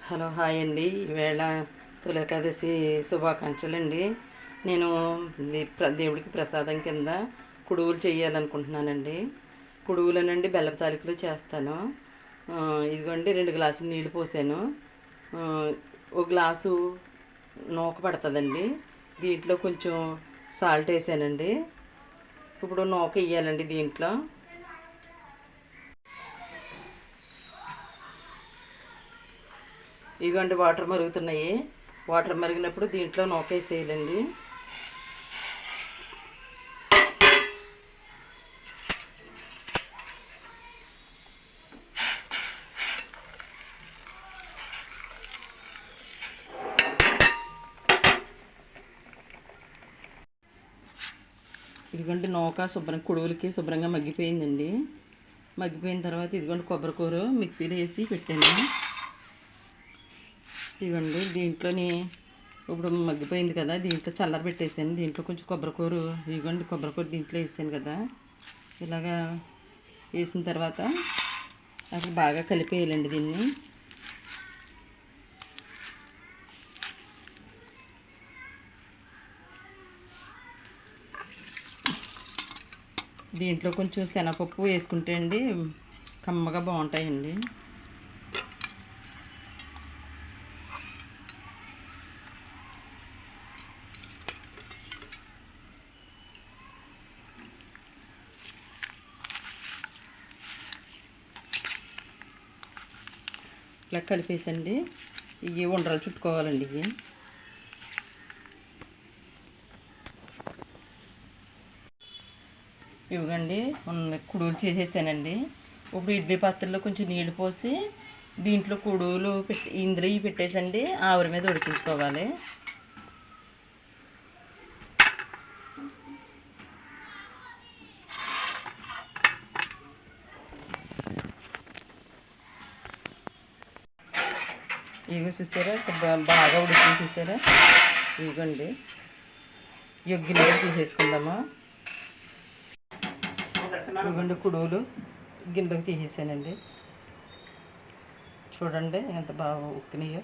Hello hi అండి. ఈవేళ తొలి ఏకాదశి శుభాకాంక్షలు అండి. నేను దేవుడికి ప్రసాదం కింద కుడువులు చేయాలనుకుంటున్నానండి. కుడువులనండి బెల్లపు తాలికలు చేస్తాను. ఇదిగోండి 2 గ్లాసులు నీళ్ళు పోసాను. ఒక గ్లాసు నూక పడుతుందండి. దీంట్లో కొంచెం సాల్ట్ వేసానండి. ఇప్పుడు నూక వేయాలండి దీంట్లో. ఇదిగోండి వాటర్ మరుగుతున్నాయి. వాటర్ మరిగినప్పుడు దీంట్లో నూకేసేయాలండి. ఇదిగోండి నూక కుడువులకి శుభ్రంగా మగ్గిపోయిందండి. మగ్గిపోయిన తర్వాత ఇదిగోండి కొబ్బరికూర మిక్సీలో వేసి పెట్టాను. ఇదిగోండి దీంట్లోని ఇప్పుడు మగ్గిపోయింది కదా, దీంట్లో చల్లర పెట్టేసాను. దీంట్లో కొంచెం కొబ్బరికూర, ఇదిగోండి కొబ్బరికూర దీంట్లో వేసాను కదా. ఇలాగా వేసిన తర్వాత అక్కడ బాగా కలిపేయాలండి దీన్ని. దీంట్లో కొంచెం శనగపప్పు వేసుకుంటే అండి కమ్మగా బాగుంటాయండి. ఇట్లా కలిపేసండి ఇవి ఉండలు చుట్టుకోవాలండి. ఇవ్వండి కుడువులు చేసేసానండి. ఇప్పుడు ఇడ్లీ పాత్రలో కొంచెం నీళ్ళు పోసి దీంట్లో కుడువులు ఇందులో ఇవి పెట్టేసండి ఆవిరి మీద ఉడికించుకోవాలి. ఇవి చూసారా బాగా ఉడికింది చూసారా. ఇదిగోండి గిన్నెలో తీసేసుకుందామా. ఇదిగోండి కుడువులు గిన్నెలోకి తీసేసానండి. చూడండి ఎంత బాగా ఉక్కినాయో.